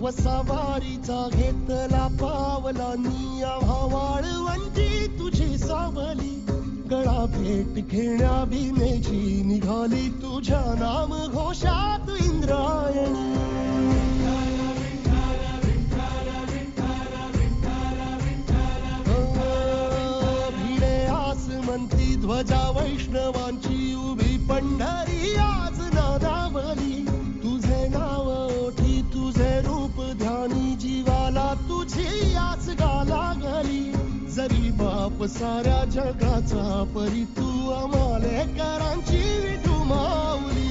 वसावारीचा घेतला पावला निया वाळवंटी तुझी सावली गळा भेट घेण्या भीमेची निघाली तुझ्या नाम घोषात इंद्रायणी भिडे आसमंती ध्वजा वैष्णवांची उभी पंढरी आज नादावली तुझे नाव ओठी तुझे रूप ध्यानी जीवाला तुझी आस गाला गली जरी बाप साऱ्या जगाचा परी तू आम्हाले करांची विठू माऊली